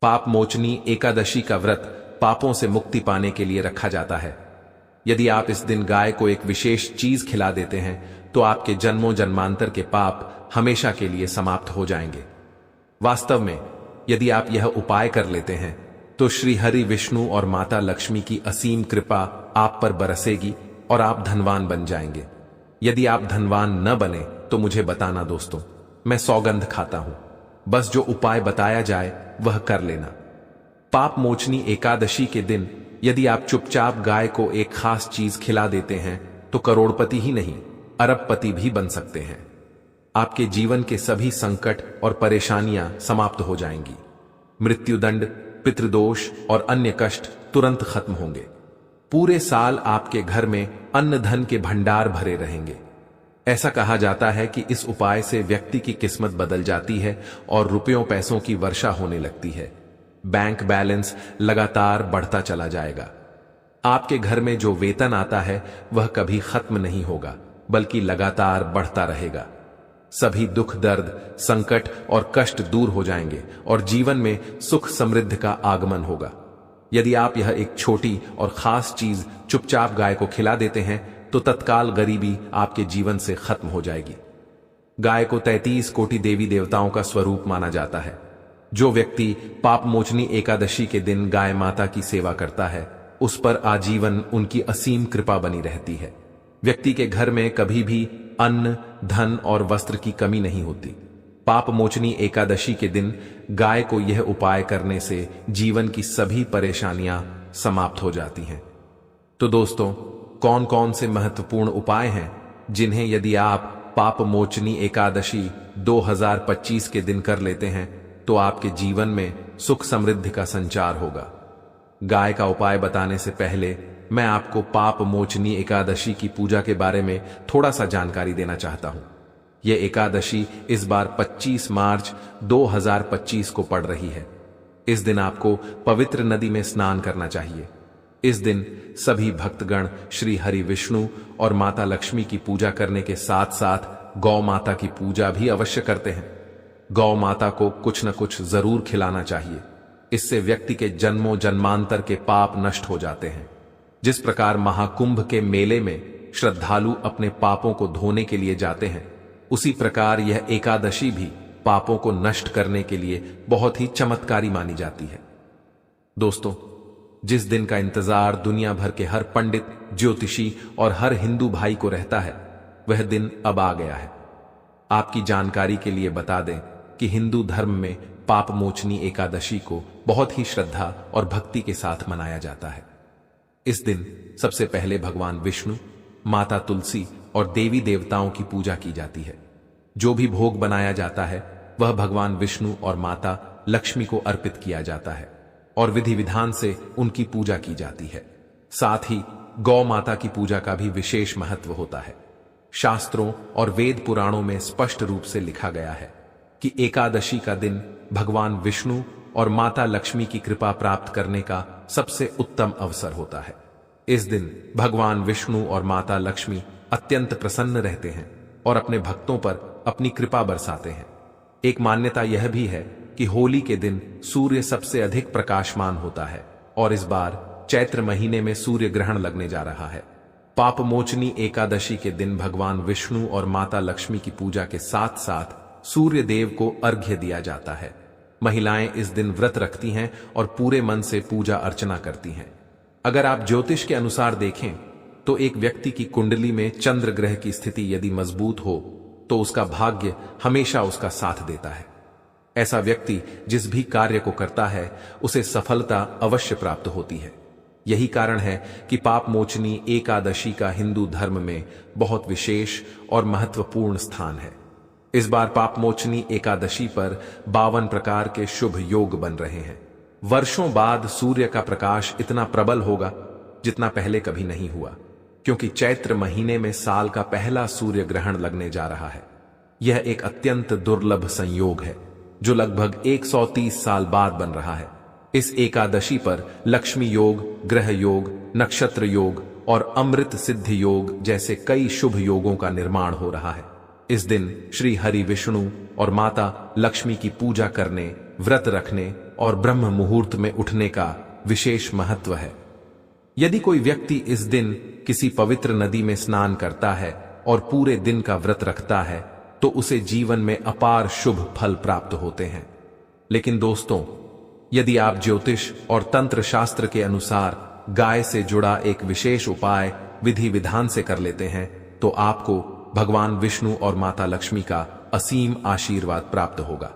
पाप मोचनी एकादशी का व्रत पापों से मुक्ति पाने के लिए रखा जाता है। यदि आप इस दिन गाय को एक विशेष चीज खिला देते हैं तो आपके जन्मों जन्मांतर के पाप हमेशा के लिए समाप्त हो जाएंगे। वास्तव में यदि आप यह उपाय कर लेते हैं तो श्री हरि विष्णु और माता लक्ष्मी की असीम कृपा आप पर बरसेगी और आप धनवान बन जाएंगे। यदि आप धनवान न बने तो मुझे बताना दोस्तों, मैं सौगंध खाता हूं। बस जो उपाय बताया जाए वह कर लेना। पाप मोचनी एकादशी के दिन यदि आप चुपचाप गाय को एक खास चीज खिला देते हैं तो करोड़पति ही नहीं, अरबपति भी बन सकते हैं। आपके जीवन के सभी संकट और परेशानियां समाप्त हो जाएंगी। मृत्युदंड, पितृदोष और अन्य कष्ट तुरंत खत्म होंगे। पूरे साल आपके घर में अन्न धन के भंडार भरे रहेंगे। ऐसा कहा जाता है कि इस उपाय से व्यक्ति की किस्मत बदल जाती है और रुपयों पैसों की वर्षा होने लगती है। बैंक बैलेंस लगातार बढ़ता चला जाएगा। आपके घर में जो वेतन आता है वह कभी खत्म नहीं होगा, बल्कि लगातार बढ़ता रहेगा। सभी दुख, दर्द, संकट और कष्ट दूर हो जाएंगे और जीवन में सुख समृद्धि का आगमन होगा। यदि आप यह एक छोटी और खास चीज चुपचाप गाय को खिला देते हैं तो तत्काल गरीबी आपके जीवन से खत्म हो जाएगी। गाय को 33 कोटि देवी देवताओं का स्वरूप माना जाता है। जो व्यक्ति पाप मोचनी एकादशी के दिन गाय माता की सेवा करता है उस पर आजीवन उनकी असीम कृपा बनी रहती है। व्यक्ति के घर में कभी भी अन्न, धन और वस्त्र की कमी नहीं होती। पाप मोचनी एकादशी के दिन गाय को यह उपाय करने से जीवन की सभी परेशानियां समाप्त हो जाती हैं। तो दोस्तों, कौन कौन से महत्वपूर्ण उपाय हैं जिन्हें यदि आप पाप मोचनी एकादशी 2025 के दिन कर लेते हैं तो आपके जीवन में सुख समृद्धि का संचार होगा। गाय का उपाय बताने से पहले मैं आपको पाप मोचनी एकादशी की पूजा के बारे में थोड़ा सा जानकारी देना चाहता हूं। यह एकादशी इस बार 25 मार्च 2025 को पड़ रही है। इस दिन आपको पवित्र नदी में स्नान करना चाहिए। इस दिन सभी भक्तगण श्री हरि विष्णु और माता लक्ष्मी की पूजा करने के साथ साथ गौ माता की पूजा भी अवश्य करते हैं। गौ माता को कुछ न कुछ जरूर खिलाना चाहिए। इससे व्यक्ति के जन्मों जन्मांतर के पाप नष्ट हो जाते हैं। जिस प्रकार महाकुंभ के मेले में श्रद्धालु अपने पापों को धोने के लिए जाते हैं, उसी प्रकार यह एकादशी भी पापों को नष्ट करने के लिए बहुत ही चमत्कारी मानी जाती है। दोस्तों, जिस दिन का इंतजार दुनिया भर के हर पंडित, ज्योतिषी और हर हिंदू भाई को रहता है, वह दिन अब आ गया है। आपकी जानकारी के लिए बता दें कि हिंदू धर्म में पाप मोचनी एकादशी को बहुत ही श्रद्धा और भक्ति के साथ मनाया जाता है। इस दिन सबसे पहले भगवान विष्णु, माता तुलसी और देवी देवताओं की पूजा की जाती है। जो भी भोग बनाया जाता है वह भगवान विष्णु और माता लक्ष्मी को अर्पित किया जाता है और विधि विधान से उनकी पूजा की जाती है। साथ ही गौ माता की पूजा का भी विशेष महत्व होता है। शास्त्रों और वेद पुराणों में स्पष्ट रूप से लिखा गया है कि एकादशी का दिन भगवान विष्णु और माता लक्ष्मी की कृपा प्राप्त करने का सबसे उत्तम अवसर होता है। इस दिन भगवान विष्णु और माता लक्ष्मी अत्यंत प्रसन्न रहते हैं और अपने भक्तों पर अपनी कृपा बरसाते हैं। एक मान्यता यह भी है कि होली के दिन सूर्य सबसे अधिक प्रकाशमान होता है और इस बार चैत्र महीने में सूर्य ग्रहण लगने जा रहा है। पाप मोचनी एकादशी के दिन भगवान विष्णु और माता लक्ष्मी की पूजा के साथ साथ सूर्य देव को अर्घ्य दिया जाता है। महिलाएं इस दिन व्रत रखती हैं और पूरे मन से पूजा अर्चना करती हैं। अगर आप ज्योतिष के अनुसार देखें तो एक व्यक्ति की कुंडली में चंद्र ग्रह की स्थिति यदि मजबूत हो तो उसका भाग्य हमेशा उसका साथ देता है। ऐसा व्यक्ति जिस भी कार्य को करता है उसे सफलता अवश्य प्राप्त होती है। यही कारण है कि पाप मोचनी एकादशी का हिंदू धर्म में बहुत विशेष और महत्वपूर्ण स्थान है। इस बार पाप मोचनी एकादशी पर 52 प्रकार के शुभ योग बन रहे हैं। वर्षों बाद सूर्य का प्रकाश इतना प्रबल होगा जितना पहले कभी नहीं हुआ, क्योंकि चैत्र महीने में साल का पहला सूर्य ग्रहण लगने जा रहा है। यह एक अत्यंत दुर्लभ संयोग है जो लगभग 130 साल बाद बन रहा है। इस एकादशी पर लक्ष्मी योग, ग्रह योग, नक्षत्र योग और अमृत सिद्ध योग जैसे कई शुभ योगों का निर्माण हो रहा है। इस दिन श्री हरि विष्णु और माता लक्ष्मी की पूजा करने, व्रत रखने और ब्रह्म मुहूर्त में उठने का विशेष महत्व है। यदि कोई व्यक्ति इस दिन किसी पवित्र नदी में स्नान करता है और पूरे दिन का व्रत रखता है तो उसे जीवन में अपार शुभ फल प्राप्त होते हैं। लेकिन दोस्तों, यदि आप ज्योतिष और तंत्र शास्त्र के अनुसार गाय से जुड़ा एक विशेष उपाय विधि विधान से कर लेते हैं तो आपको भगवान विष्णु और माता लक्ष्मी का असीम आशीर्वाद प्राप्त होगा।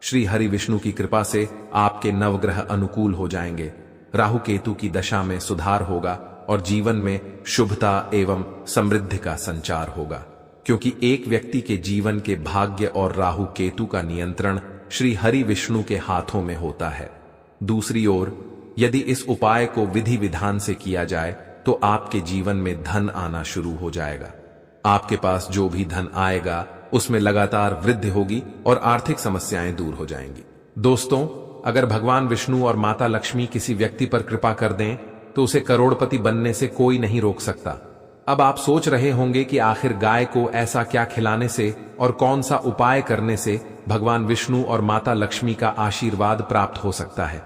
श्री हरि विष्णु की कृपा से आपके नवग्रह अनुकूल हो जाएंगे, राहु केतु की दशा में सुधार होगा और जीवन में शुभता एवं समृद्धि का संचार होगा, क्योंकि एक व्यक्ति के जीवन के भाग्य और राहु केतु का नियंत्रण श्री हरि विष्णु के हाथों में होता है। दूसरी ओर, यदि इस उपाय को विधि विधान से किया जाए तो आपके जीवन में धन आना शुरू हो जाएगा। आपके पास जो भी धन आएगा उसमें लगातार वृद्धि होगी और आर्थिक समस्याएं दूर हो जाएंगी। दोस्तों, अगर भगवान विष्णु और माता लक्ष्मी किसी व्यक्ति पर कृपा कर दें तो उसे करोड़पति बनने से कोई नहीं रोक सकता। अब आप सोच रहे होंगे कि आखिर गाय को ऐसा क्या खिलाने से और कौन सा उपाय करने से भगवान विष्णु और माता लक्ष्मी का आशीर्वाद प्राप्त हो सकता है।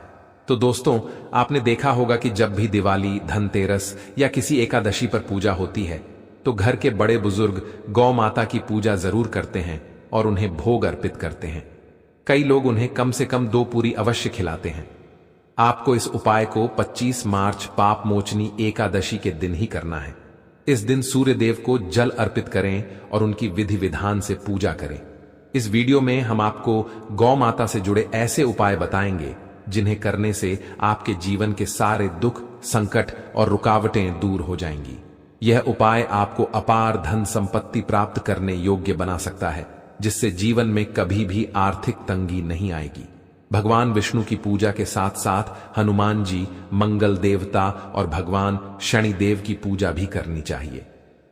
तो दोस्तों, आपने देखा होगा कि जब भी दिवाली, धनतेरस या किसी एकादशी पर पूजा होती है तो घर के बड़े बुजुर्ग गौ माता की पूजा जरूर करते हैं और उन्हें भोग अर्पित करते हैं। कई लोग उन्हें कम से कम 2 पूरी अवश्य खिलाते हैं। आपको इस उपाय को 25 मार्च पाप मोचनी एकादशी के दिन ही करना है। इस दिन सूर्य देव को जल अर्पित करें और उनकी विधि विधान से पूजा करें। इस वीडियो में हम आपको गौ माता से जुड़े ऐसे उपाय बताएंगे जिन्हें करने से आपके जीवन के सारे दुख, संकट और रुकावटें दूर हो जाएंगी। यह उपाय आपको अपार धन संपत्ति प्राप्त करने योग्य बना सकता है, जिससे जीवन में कभी भी आर्थिक तंगी नहीं आएगी। भगवान विष्णु की पूजा के साथ साथ हनुमान जी, मंगल देवता और भगवान शनि देव की पूजा भी करनी चाहिए।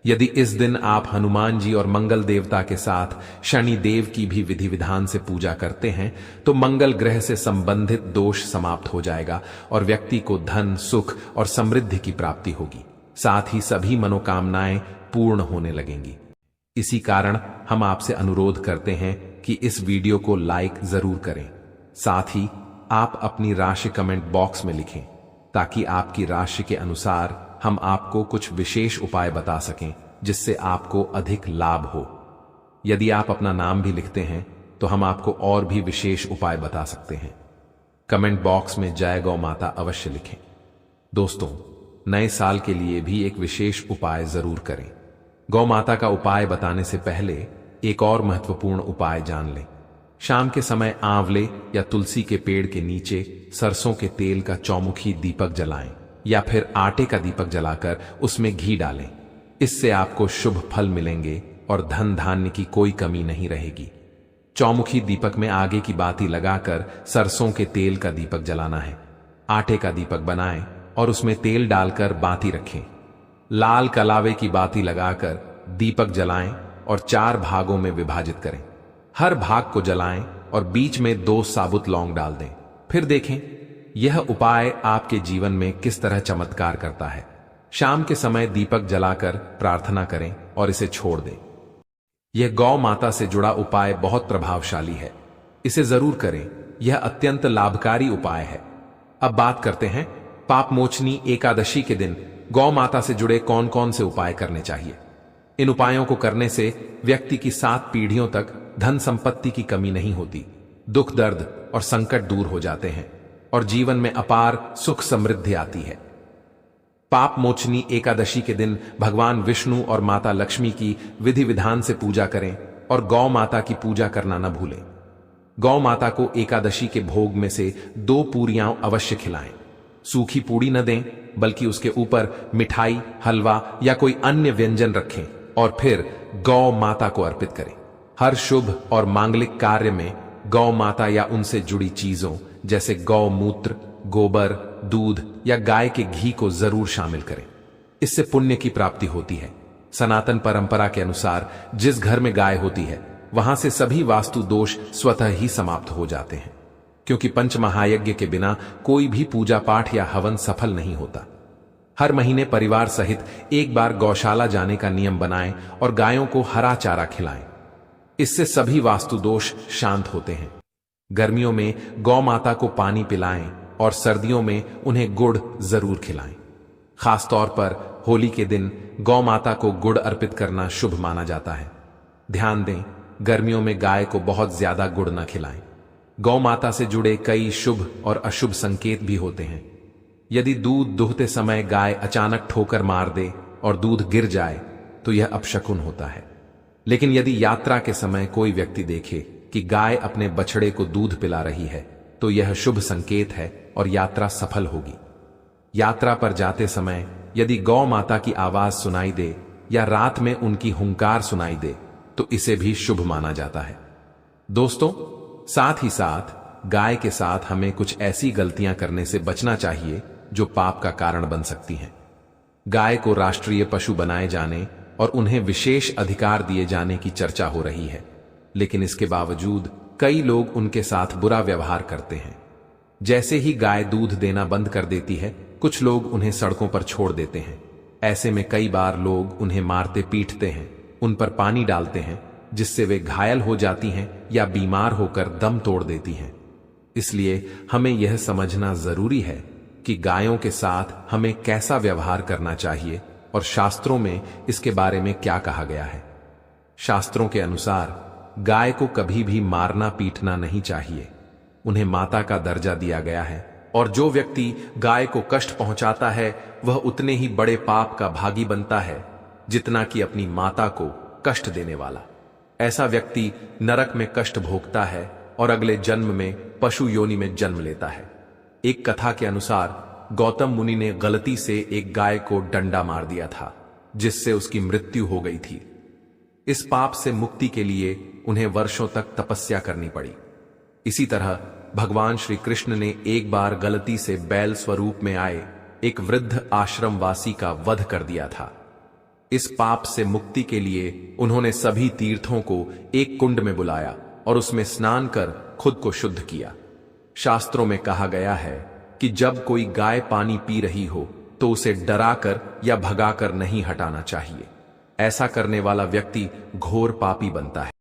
यदि इस दिन आप हनुमान जी और मंगल देवता के साथ शनि देव की भी विधि विधान से पूजा करते हैं तो मंगल ग्रह से संबंधित दोष समाप्त हो जाएगा और व्यक्ति को धन, सुख और समृद्धि की प्राप्ति होगी। साथ ही सभी मनोकामनाएं पूर्ण होने लगेंगी। इसी कारण हम आपसे अनुरोध करते हैं कि इस वीडियो को लाइक जरूर करें। साथ ही आप अपनी राशि कमेंट बॉक्स में लिखें ताकि आपकी राशि के अनुसार हम आपको कुछ विशेष उपाय बता सकें जिससे आपको अधिक लाभ हो। यदि आप अपना नाम भी लिखते हैं तो हम आपको और भी विशेष उपाय बता सकते हैं। कमेंट बॉक्स में जय गौ माता अवश्य लिखें। दोस्तों, नए साल के लिए भी एक विशेष उपाय जरूर करें। गौ माता का उपाय बताने से पहले एक और महत्वपूर्ण उपाय जान लें। शाम के समय आंवले या तुलसी के पेड़ के नीचे सरसों के तेल का चौमुखी दीपक जलाएं या फिर आटे का दीपक जलाकर उसमें घी डालें। इससे आपको शुभ फल मिलेंगे और धन धान्य की कोई कमी नहीं रहेगी। चौमुखी दीपक में आगे की बाती लगाकर सरसों के तेल का दीपक जलाना है। आटे का दीपक बनाएं और उसमें तेल डालकर बाती रखें। लाल कलावे की बाती लगाकर दीपक जलाएं और 4 भागों में विभाजित करें। हर भाग को जलाएं और बीच में 2 साबुत लौंग डाल दें। फिर देखें यह उपाय आपके जीवन में किस तरह चमत्कार करता है। शाम के समय दीपक जलाकर प्रार्थना करें और इसे छोड़ दें। यह गौ माता से जुड़ा उपाय बहुत प्रभावशाली है, इसे जरूर करें। यह अत्यंत लाभकारी उपाय है। अब बात करते हैं पाप मोचनी एकादशी के दिन गौ माता से जुड़े कौन कौन से उपाय करने चाहिए। इन उपायों को करने से व्यक्ति की 7 पीढ़ियों तक धन संपत्ति की कमी नहीं होती, दुख दर्द और संकट दूर हो जाते हैं और जीवन में अपार सुख समृद्धि आती है। पाप मोचनी एकादशी के दिन भगवान विष्णु और माता लक्ष्मी की विधि विधान से पूजा करें और गौ माता की पूजा करना न भूलें। गौ माता को एकादशी के भोग में से 2 पूरियां अवश्य खिलाएं। सूखी पूड़ी न दें, बल्कि उसके ऊपर मिठाई, हलवा या कोई अन्य व्यंजन रखें और फिर गौ माता को अर्पित करें। हर शुभ और मांगलिक कार्य में गौ माता या उनसे जुड़ी चीजों जैसे गौ मूत्र, गोबर, दूध या गाय के घी को जरूर शामिल करें। इससे पुण्य की प्राप्ति होती है। सनातन परंपरा के अनुसार जिस घर में गाय होती है वहां से सभी वास्तु दोष स्वतः ही समाप्त हो जाते हैं, क्योंकि पंचमहायज्ञ के बिना कोई भी पूजा पाठ या हवन सफल नहीं होता। हर महीने परिवार सहित एक बार गौशाला जाने का नियम बनाएं और गायों को हरा चारा खिलाएं। इससे सभी वास्तु दोष शांत होते हैं। गर्मियों में गौ माता को पानी पिलाएं और सर्दियों में उन्हें गुड़ जरूर खिलाएं। खासतौर पर होली के दिन गौ माता को गुड़ अर्पित करना शुभ माना जाता है। ध्यान दें, गर्मियों में गाय को बहुत ज्यादा गुड़ न खिलाएं। गौ माता से जुड़े कई शुभ और अशुभ संकेत भी होते हैं। यदि दूध दूहते समय गाय अचानक ठोकर मार दे और दूध गिर जाए तो यह अपशकुन होता है। लेकिन यदि यात्रा के समय कोई व्यक्ति देखे कि गाय अपने बछड़े को दूध पिला रही है तो यह शुभ संकेत है और यात्रा सफल होगी। यात्रा पर जाते समय यदि गौ माता की आवाज सुनाई दे या रात में उनकी हुंकार सुनाई दे तो इसे भी शुभ माना जाता है। दोस्तों, साथ ही साथ गाय के साथ हमें कुछ ऐसी गलतियां करने से बचना चाहिए जो पाप का कारण बन सकती हैं। गाय को राष्ट्रीय पशु बनाए जाने और उन्हें विशेष अधिकार दिए जाने की चर्चा हो रही है, लेकिन इसके बावजूद कई लोग उनके साथ बुरा व्यवहार करते हैं। जैसे ही गाय दूध देना बंद कर देती है, कुछ लोग उन्हें सड़कों पर छोड़ देते हैं। ऐसे में कई बार लोग उन्हें मारते पीटते हैं, उन पर पानी डालते हैं, जिससे वे घायल हो जाती हैं या बीमार होकर दम तोड़ देती हैं। इसलिए हमें यह समझना जरूरी है कि गायों के साथ हमें कैसा व्यवहार करना चाहिए और शास्त्रों में इसके बारे में क्या कहा गया है। शास्त्रों के अनुसार गाय को कभी भी मारना पीटना नहीं चाहिए। उन्हें माता का दर्जा दिया गया है और जो व्यक्ति गाय को कष्ट पहुंचाता है वह उतने ही बड़े पाप का भागी बनता है जितना कि अपनी माता को कष्ट देने वाला। ऐसा व्यक्ति नरक में कष्ट भोगता है और अगले जन्म में पशु योनि में जन्म लेता है। एक कथा के अनुसार गौतम मुनि ने गलती से एक गाय को डंडा मार दिया था, जिससे उसकी मृत्यु हो गई थी। इस पाप से मुक्ति के लिए उन्हें वर्षों तक तपस्या करनी पड़ी। इसी तरह भगवान श्री कृष्ण ने एक बार गलती से बैल स्वरूप में आए एक वृद्ध आश्रमवासी का वध कर दिया था। इस पाप से मुक्ति के लिए उन्होंने सभी तीर्थों को एक कुंड में बुलाया और उसमें स्नान कर खुद को शुद्ध किया। शास्त्रों में कहा गया है कि जब कोई गाय पानी पी रही हो तो उसे डराकर या भगाकर नहीं हटाना चाहिए। ऐसा करने वाला व्यक्ति घोर पापी बनता है।